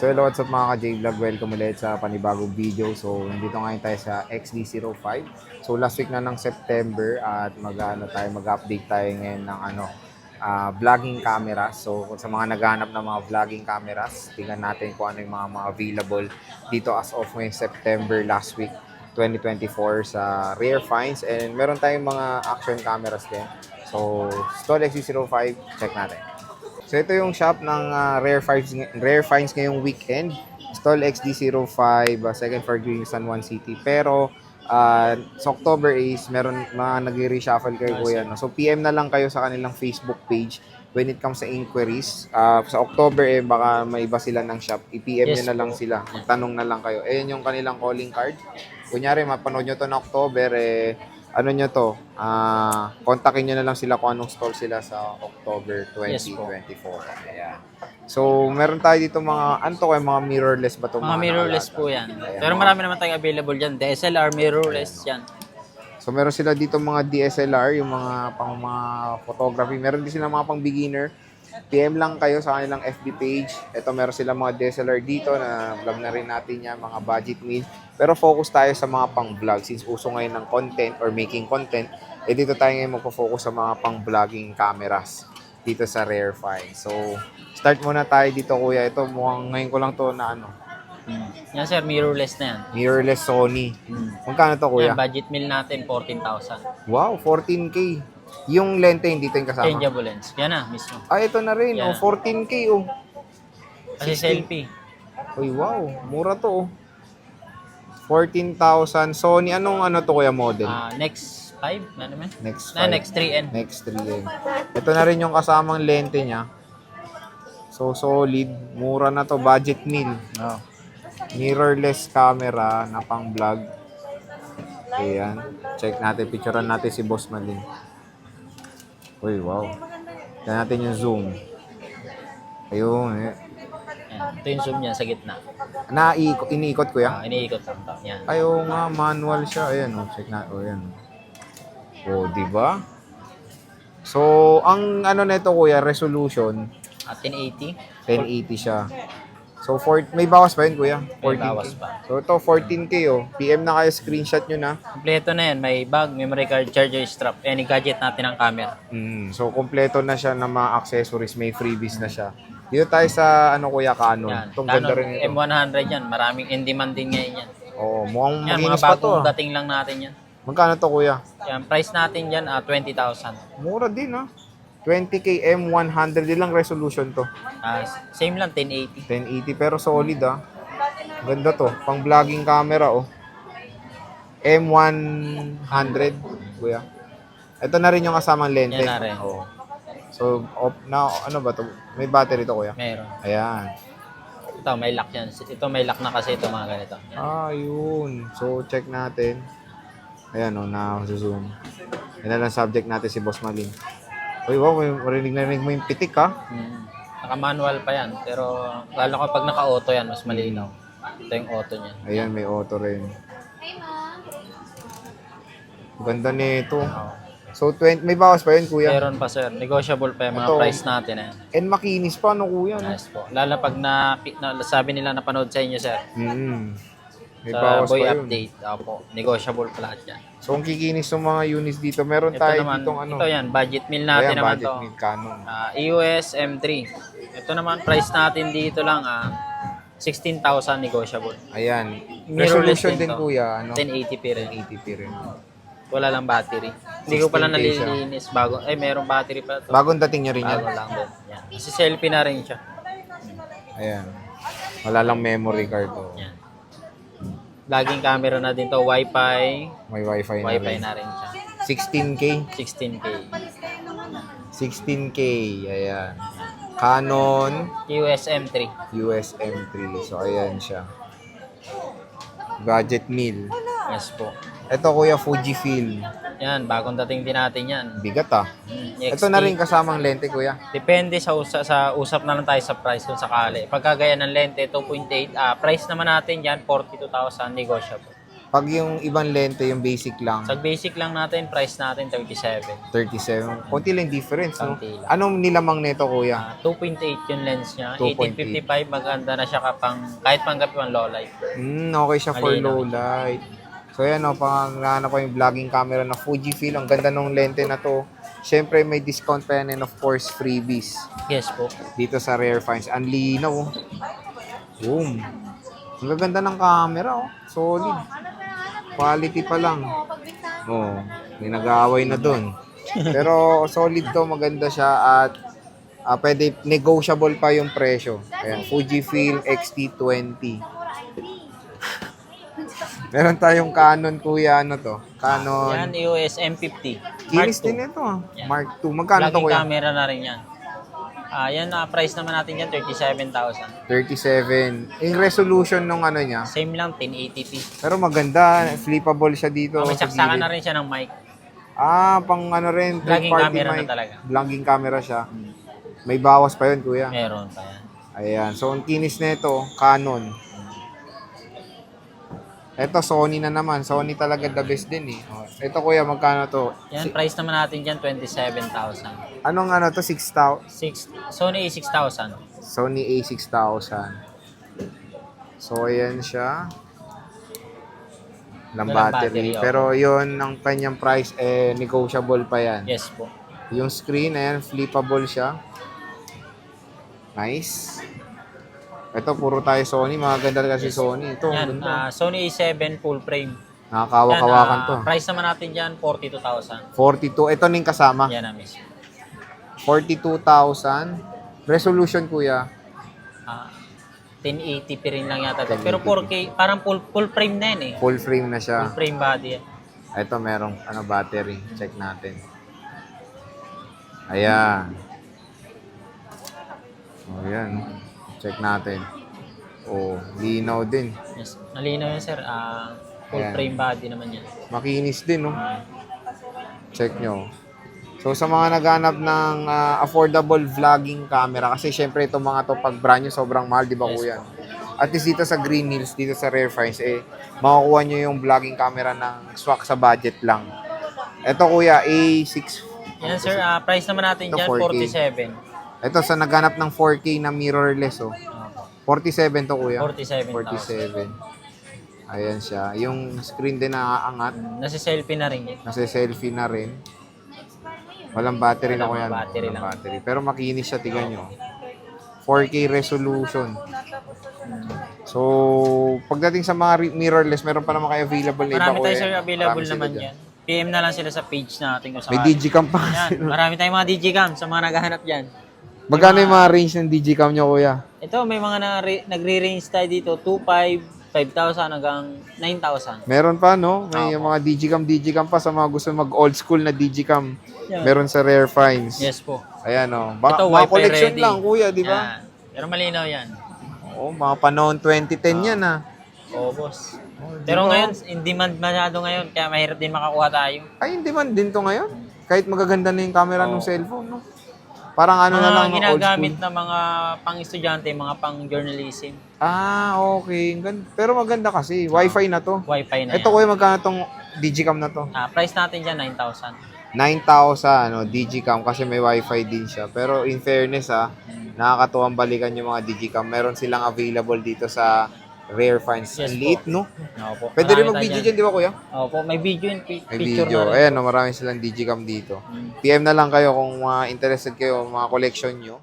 So hello, what's up mga ka-J-Vlog? Welcome ulit sa panibagong video. So nandito ngayon tayo sa XD05. So last week na ng September at mag-update tayo ngayon ng vlogging cameras. So sa mga naghahanap ng mga vlogging cameras, tingnan natin kung ano yung mga available dito as of ngayong September last week 2024 sa Rare Finds. And meron tayong mga action cameras din. So Stall XD05, check natin. So ito yung shop ng Rare Finds ngayong weekend. Stall XD05, second floor Green San Juan City. Pero sa October is meron mga nag-reshuffle kayo kuya. No? So PM na lang kayo sa kanilang Facebook page when it comes sa inquiries. Sa October baka may iba sila ng shop. I-PM nyo na lang sila. Magtanong na lang kayo. Ayan yung kanilang calling card. Kunyari mapanood nyo to na October ano nyo to, kontakin nyo na lang sila kung anong stall sila sa October 2024. Ayan. So, meron tayo dito mga mirrorless ba ito? Mga mirrorless po yan. Ayan, Pero marami naman tayong available dyan. DSLR mirrorless yan. So, meron sila dito mga DSLR, yung mga pang mga photography. Meron din sila mga pang beginner. PM lang kayo sa kanilang FB page. Ito, meron sila mga DSLR dito na vlog na rin natin yan, mga budget meal. Pero focus tayo sa mga pang-vlog. Since uso ngayon ng content or making content, dito tayo ngayon magpo-focus sa mga pang-vlogging cameras dito sa Rare Find. So, start muna tayo dito kuya. Ito, mukhang ngayon ko lang to na Yan sir, mirrorless na yan. mirrorless Sony. Magkano to kuya? Yan, budget meal natin, 14,000. Wow, 14K. Yung lente hindi ito yung kasama. Changeable lens. Yan na, mismo. Ito na rin. Yan. 14K oh. Kasi selfie. Uy, wow. Mura to oh. 14,000. Sony, anong to kuya model? Next 5, ano naman? Next Next 3N. Next 3M. Ito na rin yung kasamang lente niya. So, solid. Mura na to. Budget meal. Oh. Mirrorless camera na pang vlog. Ayan. Check natin. Picturean natin si Boss Malin. Uy, wow. Tignan natin yung zoom. Ayun. Yan. Ito yung zoom niya sa gitna. Iniikot ko yan. Iniikot lang to. Yan. Ayaw nga, manual siya. Ayan, check na. Ayan. Di ba? So, ang nito kuya, resolution, 1080. 1080 siya. So, may bawas pa yun kuya? May 14K. bawas pa. So, ito, 14K oh. PM na kayo, screenshot nyo na. Kompleto na yan. May bag, memory card, charger, strap. Any gadget natin ng camera. So, kompleto na siya ng mga accessories. May freebies na siya. Dito tayo sa, kuya, Canon. Yan. Itong ganda Canon rin ito. M100 yan. Maraming in-demand din ngayon yan. Oo, mukhang Yan, mga maginis pa to. bagong dating lang natin yan. Magkano to kuya? Yan, price natin dyan, 20,000. Mura din 20K M100 ilang resolution to? Same lang, 1080. 1080 pero solid Ganda to. Pang vlogging camera M100 kuya. Ito na rin yung kasamang lente. Yan na rin. Oo. So ano ba to? May battery to kuya? Meron. Ayan. Ito, may lock yan. Ito, may lock na kasi ito mga ganito. Yan. Yun. So check natin. Ayan na-zoom. Yan na lang subject natin si Boss Malin. Uy, wow, marinig mo yung pitik Naka-manual pa yan. Pero lalo kapag naka-auto yan, mas malinaw. Ito yung auto niya. Ayan, may auto rin. Ganda nito. So, may bawas pa yun, kuya? Meron pa sir. Negotiable pa yung mga Ito. price natin. And makinis pa, kuya? No? Yes po. Lalo pag sabi nila napanood sa inyo sir. May Sa bawas boy pa yun. update. Opo. Negotiable pa lahat yan. So, ang kikinis ng mga units dito, meron Ito tayo naman, ditong ito yan. Budget meal natin Ayan, naman budget to. meal Canon. EOS M3. Ito naman, price natin dito lang, 16,000 negotiable. Ayan. Mirrorless Resolution din din, to. kuya. 1080p rin. 1080p rin. Wala lang battery. Hindi ko pala 16K siya. nalilinis. Bago, merong battery pa to. Bagong dating niya rin yan. Bago lang din. Yan. Kasi selfie na rin siya. Ayan. Wala lang memory card. Yan. Laging camera na din to. Wi-Fi. May wifi na Wi-Fi rin. na rin siya. 16K. 16K. 16K. Ayan. Canon EOS M3. USM3. So, ayan siya. Budget meal. Yes po. Ito, kuya, Fujifilm. Yan. Bagong dating din natin yan. Bigat XT. Ito na rin kasamang lente, kuya. Depende sa usap na lang tayo sa price kung sakali. Pagkagaya ng lente, 2.8. Price naman natin yan, 42,000 negotiable. Pag yung ibang lente, yung basic lang, Sa basic lang natin, price natin 37. 37. Konti lang difference, no? Konti lang. Anong nilamang nito, kuya? 2.8 yung lens niya. 2.8. 1855, maganda na siya kahit panggabi pang low light. Okay siya for Malinaw. low light. So yan o, pang nahanap ko yung vlogging camera na Fujifilm. Ang ganda ng lente na to. Siyempre may discount pa yan and of course freebies Yes po. dito sa Rare Finds. Ang linaw. Oh. Boom. Ang gaganda ng camera. Oh. Solid. Quality pa lang. Oh, may nag-aaway na dun. Pero solid to, maganda siya at pwede negotiable pa yung presyo. Ayan, Fujifilm X-T20. Meron tayong Canon, kuya, ano to? Canon. Yan, EOS M50. Kinis Mark din II. ito. Yan. Mark II. Magkano to, Vlogging kuya? camera na rin yan. Yan, price naman natin yan, 37,000. 37. Yung resolution nung ano niya. Same lang, 1080p. Pero maganda. Flippable siya dito. May sa saksakan gilid. na rin siya ng mic. Pang ano rin. Vlogging third-party camera na mic. talaga. Vlogging camera siya. May bawas pa yun, kuya. Meron pa yan. Ayan. So, ang kinis na ito, Canon. Ito, Sony na naman. Sony talaga the best din eh. Ito, kuya, magkano to? Yan, price naman natin dyan, 27,000. Anong ano to? 6,000? Sony A6000. Sony A6000. So, ayan siya. Lang Walang battery. battery, oh. Pero yun, ang kanyang price, negotiable pa yan. Yes po. Yung screen, ayan, flippable siya. Nice. Ito, puro tayo Sony. Maganda kasi Sony. Ito, Yan, ganda. Sony A7 full frame. Nakakawa-kawakan to. Price naman natin dyan, 42,000. 42. Ito na yung kasama. Yan na mismo. 42,000. Resolution, kuya. 1080p rin lang yata. Pero 4K, parang full frame na yan eh. Full frame na siya. Full frame body yan. Ito, merong battery. Check natin. Ayan. Ayan. Check natin. Linaw din. Yes. Nalinaw yan sir. Full Ayan. frame body naman yan. Makinis din, no? Check nyo. So, sa mga naghanap ng affordable vlogging camera, kasi syempre itong mga to, pag brand new, sobrang mahal, di ba, Yes. kuya? At least dito sa Green Hills, dito sa Rare Finds, makukuha nyo yung vlogging camera ng swak sa budget lang. Ito, kuya, A6. Yan sir, price naman natin Ito, dyan, 4K. 47. Ito, sa naghanap ng 4K na mirrorless, 47 to, kuya. 47,000. 47. Ayan siya. Yung screen din naaangat. Nasa selfie na rin yan. Nasa selfie na rin. Walang battery na, kuya. Walang battery Walang lang. battery. Pero makinis siya, tignan nyo. 4K resolution. So, pagdating sa mga mirrorless, meron pa naman kayo available na iba, Marami tayo kuya. sir available Marami sila naman dyan. yan. PM na lang sila sa page natin kung May sakali. digicam pa. Yan, marami tayong mga digicam sa mga naghahanap dyan. Magkano yung mga range ng digicam nyo, kuya? Ito, may mga nagre-range tayo dito, 2,500, 5,000 hanggang 9,000. Meron pa, no? May Opo. mga digicam pa sa mga gusto mag old school na digicam. Yan. Meron sa Rare Finds. Yes po. Ayan, oh. Ito, Mga Wi-Fi collection ready. lang, kuya, di ba? Yan. Pero malinaw yan. Oo, mga panahon 2010 yan, ah. Oo, boss. Di Pero ba? ngayon, in demand masyado ngayon, kaya mahirap din makakuha tayo. Ay, hindi man din to ngayon. Kahit magaganda na yung camera ng Oo. cellphone, no? Parang ano na lang, Mga no, old ginagamit school. na mga pang-estudyante, mga pang-journalism. Okay. Pero maganda kasi. Wi-Fi na to. Wi-Fi na Ito, yan. kuya, magkano tong digicam na to? Price natin dyan, 9,000. 9,000, no, digicam kasi may Wi-Fi din siya. Pero in fairness, nakakatuwang balikan yung mga digicam. Meron silang available dito sa Rare Finds. Yes Ang po. liit, no? Opo. Pwede rin Marami mag-video tayo dyan, di ba, kuya? Opo, may video yung May picture video. na rin. Ayan, no, marami silang digicam dito. PM na lang kayo kung interested kayo mga collection nyo.